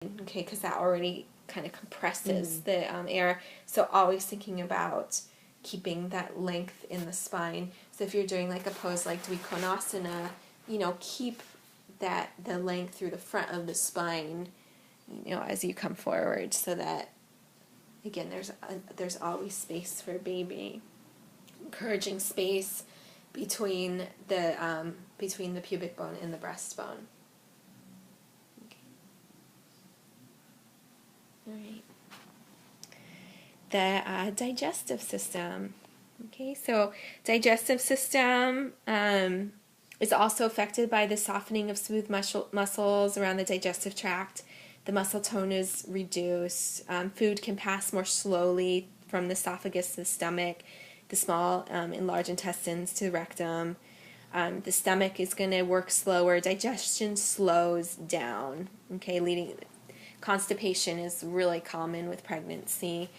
okay, because that already kind of compresses the air. So always thinking about keeping that length in the spine. So if you're doing like a pose like Dvikonasana, keep the length through the front of the spine, as you come forward, so that, again, there's always space for baby. Encouraging space between the pubic bone and the breastbone. All right. The digestive system. Okay, so digestive system is also affected by the softening of smooth muscles around the digestive tract. The muscle tone is reduced. Food can pass more slowly from the esophagus to the stomach, the small and large intestines to the rectum. The stomach is going to work slower. Digestion slows down. Okay, constipation is really common with pregnancy.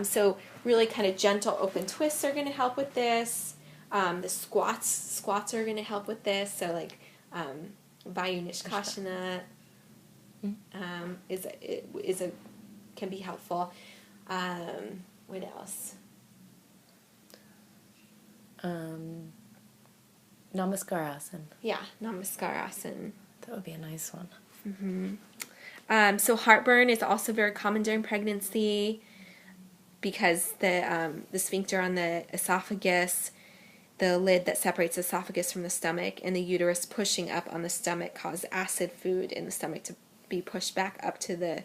So really kind of gentle open twists are going to help with this. The squats are going to help with this. So like Vayu Nishkashana can be helpful. What else? Namaskarasan. Yeah, Namaskarasan. That would be a nice one. Mm-hmm. So heartburn is also very common during pregnancy because the sphincter on the esophagus, the lid that separates the esophagus from the stomach, and the uterus pushing up on the stomach cause acid food in the stomach to be pushed back up to the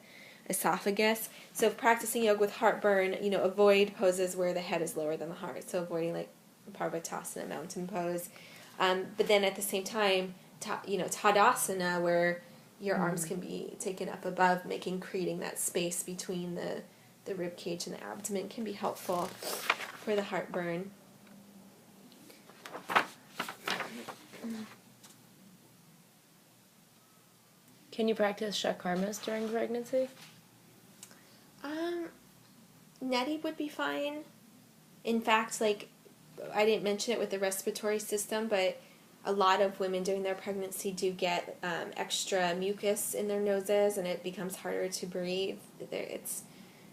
esophagus. So if practicing yoga with heartburn, avoid poses where the head is lower than the heart. So avoiding like Parvatasana, mountain pose. But then at the same time, Tadasana, where your arms can be taken up above, creating that space between the rib cage and the abdomen can be helpful for the heartburn. Can you practice Chakarmas during pregnancy? Neti would be fine. In fact, I didn't mention it with the respiratory system, but a lot of women during their pregnancy do get extra mucus in their noses, and it becomes harder to breathe.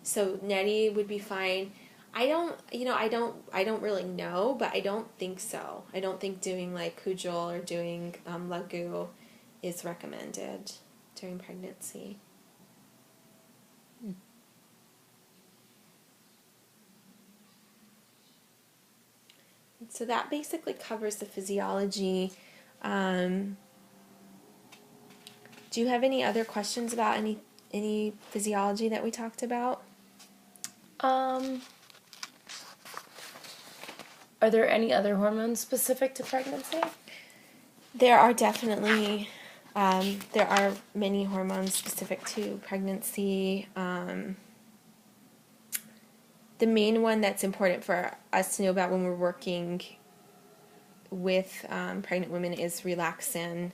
So Neti would be fine. I don't really know, but I don't think so. I don't think doing like Kujal or doing Lagu is recommended during pregnancy. So that basically covers the physiology. Do you have any other questions about any physiology that we talked about? Are there any other hormones specific to pregnancy? There are definitely, there are many hormones specific to pregnancy. The main one that's important for us to know about when we're working with pregnant women is relaxin.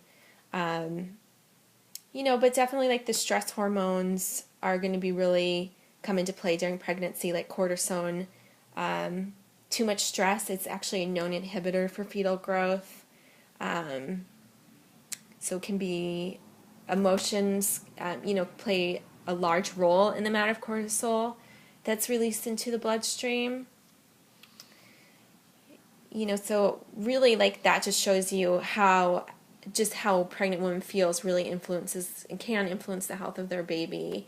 But definitely like the stress hormones are going to be really come into play during pregnancy, like cortisone. Too much stress, it's actually a known inhibitor for fetal growth. So can be emotions, play a large role in the amount of cortisol that's released into the bloodstream. So really that just shows you how pregnant woman feels really influences and can influence the health of their baby.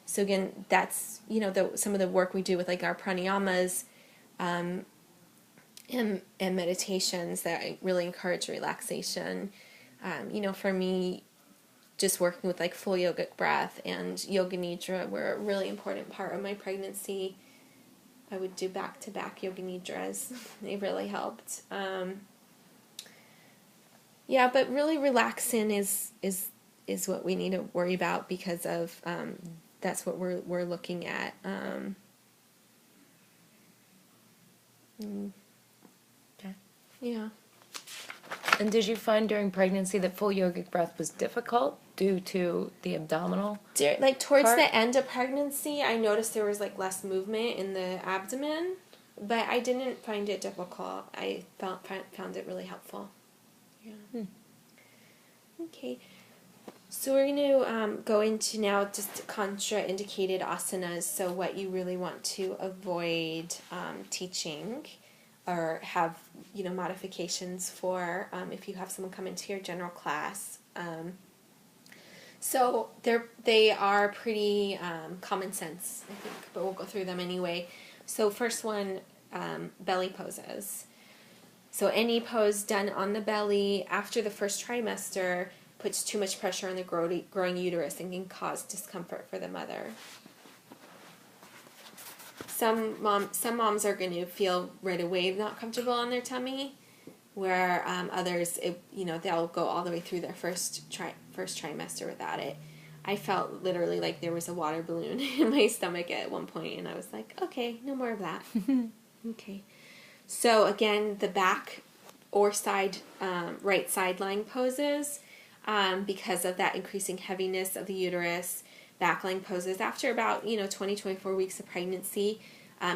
So again, that's, some of the work we do with our pranayamas and meditations that really encourage relaxation. For me, just working with full yogic breath and yoga nidra were a really important part of my pregnancy. I would do back-to-back yoga nidras. They really helped. But really relaxin is what we need to worry about because of that's what we're looking at. Okay. Yeah. And did you find during pregnancy that full yogic breath was difficult due to the abdominal? Towards part? the end of pregnancy, I noticed there was less movement in the abdomen, but I didn't find it difficult. I found it really helpful. Yeah. Okay. So we're going to go into now just contraindicated asanas, so what you really want to avoid teaching or have, modifications for if you have someone come into your general class. So they are pretty common sense, I think, but we'll go through them anyway. So first one, belly poses. So any pose done on the belly after the first trimester puts too much pressure on the growing uterus and can cause discomfort for the mother. Some moms are going to feel right away not comfortable on their tummy, where others, they'll go all the way through their first trimester without it. I felt literally like there was a water balloon in my stomach at one point, and I was like, okay, no more of that. Okay. So again, the back or side, right side lying poses, because of that increasing heaviness of the uterus, back lying poses after about 20-24 weeks of pregnancy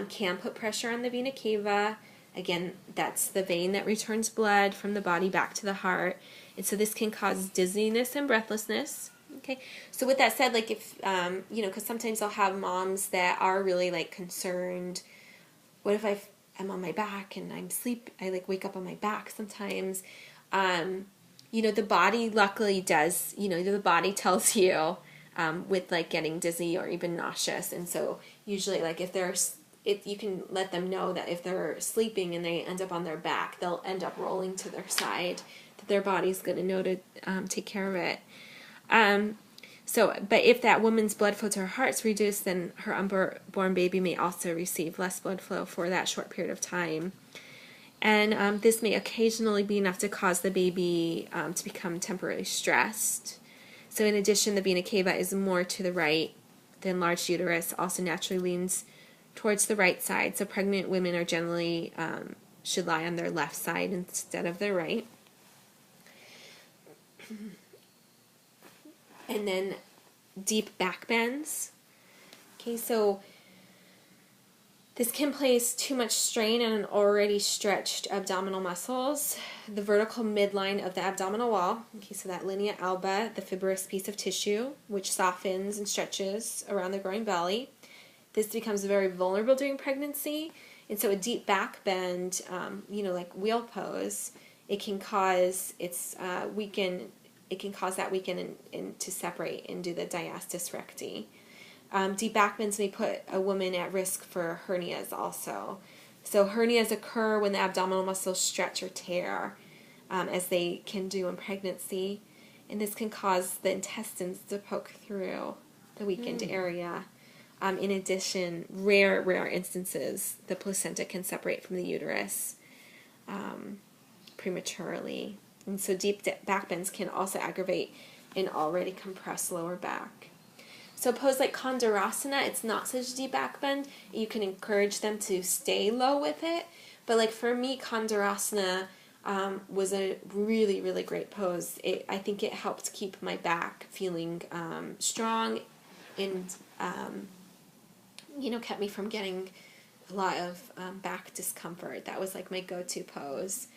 can put pressure on the vena cava. Again, that's the vein that returns blood from the body back to the heart, and so this can cause dizziness and breathlessness. Okay, so with that said, like if because sometimes I'll have moms that are really like concerned. What if I'm on my back and I wake up on my back sometimes. The body luckily does, the body tells you with like getting dizzy or even nauseous. And so usually like if you can let them know that if they're sleeping and they end up on their back, they'll end up rolling to their side, that their body's going to know to take care of it. But if that woman's blood flow to her heart's reduced, then her unborn baby may also receive less blood flow for that short period of time. And this may occasionally be enough to cause the baby to become temporarily stressed. So in addition, the vena cava is more to the right. The enlarged uterus also naturally leans towards the right side. So pregnant women are generally should lie on their left side instead of their right. And then deep back bends. Okay, so this can place too much strain on an already stretched abdominal muscles. The vertical midline of the abdominal wall, okay, so that linea alba, the fibrous piece of tissue, which softens and stretches around the growing belly. This becomes very vulnerable during pregnancy, and so a deep back bend, like wheel pose, it can cause that weaken and to separate and do the diastasis recti. Deep back bends may put a woman at risk for hernias also. So hernias occur when the abdominal muscles stretch or tear, as they can do in pregnancy. And this can cause the intestines to poke through the weakened area. In addition, rare instances, the placenta can separate from the uterus prematurely. And so deep back bends can also aggravate an already compressed lower back. So pose like Kondarasana, it's not such a deep back bend. You can encourage them to stay low with it. But like for me, Kondarasana was a really, really great pose. I think it helped keep my back feeling strong and, kept me from getting a lot of back discomfort. That was like my go-to pose.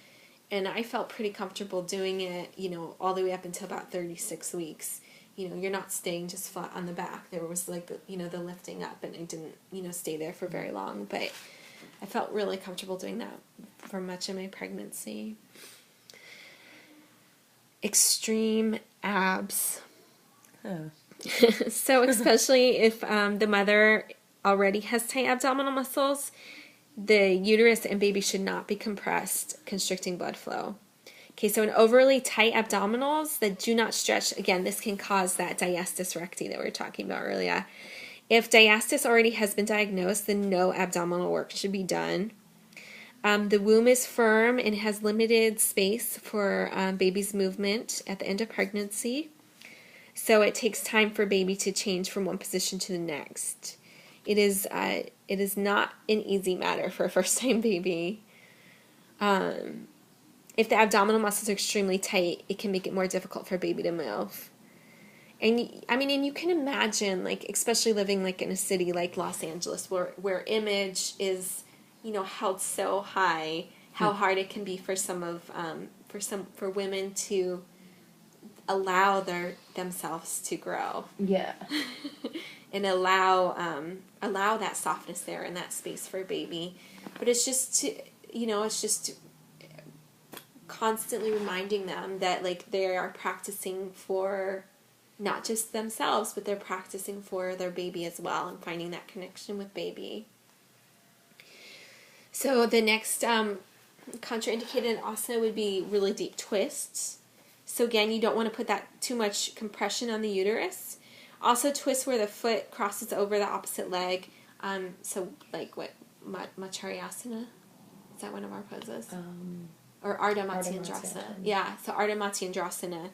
And I felt pretty comfortable doing it, all the way up until about 36 weeks. You're not staying just flat on the back. There was like, the lifting up, and I didn't, stay there for very long. But I felt really comfortable doing that for much of my pregnancy. Extreme abs. Oh. So especially if the mother already has tight abdominal muscles, the uterus and baby should not be compressed, constricting blood flow. Okay, so in overly tight abdominals that do not stretch, again, this can cause that diastasis recti that we were talking about earlier. If diastasis already has been diagnosed, then no abdominal work should be done. The womb is firm and has limited space for baby's movement at the end of pregnancy. So it takes time for baby to change from one position to the next. It is not an easy matter for a first-time baby. If the abdominal muscles are extremely tight, it can make it more difficult for baby to move. And you can imagine, like, especially living like in a city like Los Angeles, where image is, held so high, how hard it can be for for women to allow themselves to grow. Yeah. And allow that softness there and that space for a baby. But it's just it's just constantly reminding them that like they are practicing for not just themselves, but they're practicing for their baby as well, and finding that connection with baby. So the next contraindicated asana would be really deep twists. So again, you don't want to put that too much compression on the uterus. Also twist where the foot crosses over the opposite leg. So like what, Macharyasana? Is that one of our poses? Or Ardha Matsyendrasana. Yeah, so Ardha Matsyendrasana.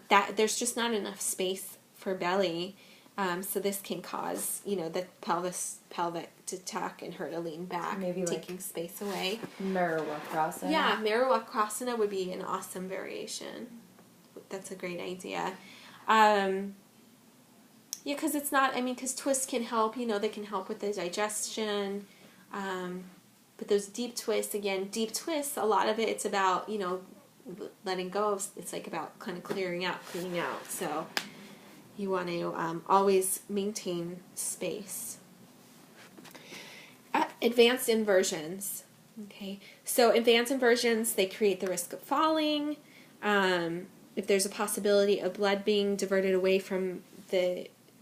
That there's just not enough space for belly. So this can cause, the pelvic to tuck and her to lean back, maybe taking like space away. Marawakrasana. Yeah, Marawakrasana would be an awesome variation. That's a great idea. Yeah, because it's not, because twists can help, they can help with the digestion. But those deep twists, a lot of it, it's about, letting go. It's like about kind of clearing out. So you want to always maintain space. Advanced inversions. Okay, so advanced inversions, they create the risk of falling. If there's a possibility of blood being diverted away from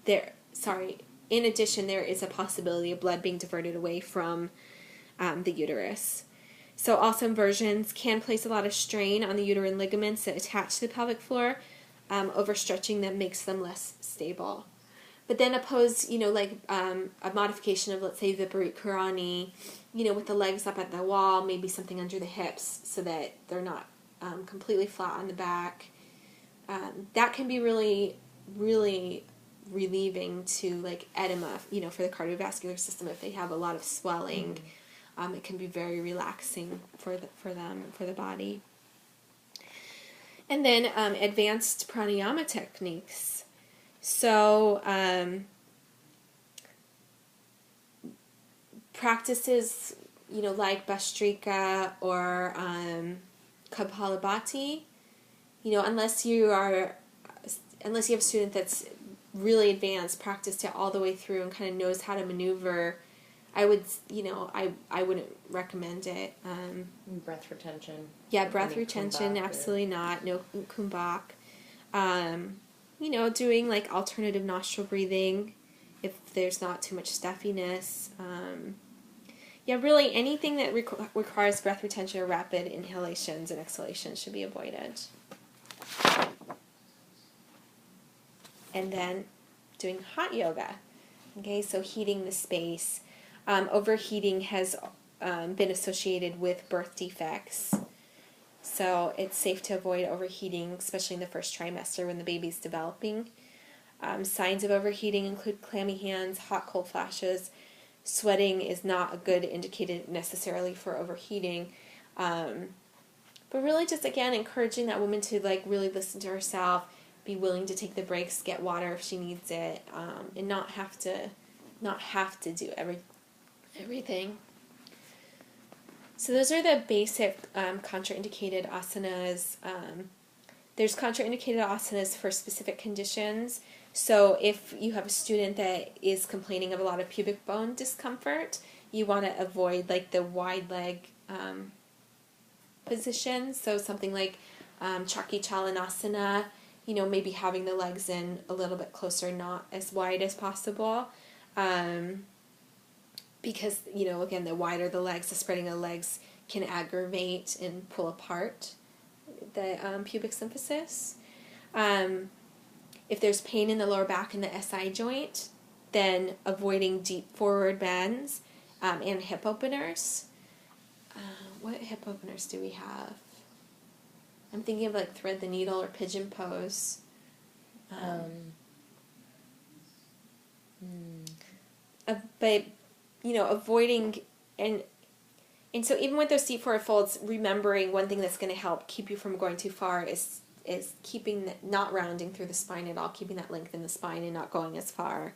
in addition, there is a possibility of blood being diverted away from the uterus. So also inversions can place a lot of strain on the uterine ligaments that attach to the pelvic floor. Overstretching them makes them less stable. But then oppose, a modification of, let's say, the Viparit Karani, with the legs up at the wall, maybe something under the hips so that they're not completely flat on the back. That can be really, really relieving to, like, edema, for the cardiovascular system if they have a lot of swelling. It can be very relaxing for the body. And then advanced pranayama techniques. So practices, like Bhastrika or Kapalabhati, unless you have a student that's really advanced, practiced it all the way through and kind of knows how to maneuver, I wouldn't recommend it. Breath retention. Yeah, breath retention, absolutely not. No kumbhak. Doing like alternative nostril breathing if there's not too much stuffiness. Really anything that requires breath retention or rapid inhalations and exhalations should be avoided. And then doing hot yoga. Okay, so heating the space. Overheating has been associated with birth defects. So it's safe to avoid overheating, especially in the first trimester when the baby's developing. Signs of overheating include clammy hands, hot cold flashes. Sweating is not a good indicator necessarily for overheating. But really just, again, encouraging that woman to really listen to herself, be willing to take the breaks, get water if she needs it, and not have to do everything. So those are the basic contraindicated asanas. There's contraindicated asanas for specific conditions. So if you have a student that is complaining of a lot of pubic bone discomfort, you want to avoid the wide leg position. So something like Chaki Chalanasana, maybe having the legs in a little bit closer, not as wide as possible. Because, again, the wider the legs, the spreading of the legs can aggravate and pull apart the pubic symphysis. If there's pain in the lower back and the SI joint, then avoiding deep forward bends and hip openers. What hip openers do we have? I'm thinking of thread the needle or pigeon pose. But avoiding, and so even with those deep forward folds, remembering one thing that's going to help keep you from going too far is keeping not rounding through the spine at all, keeping that length in the spine and not going as far.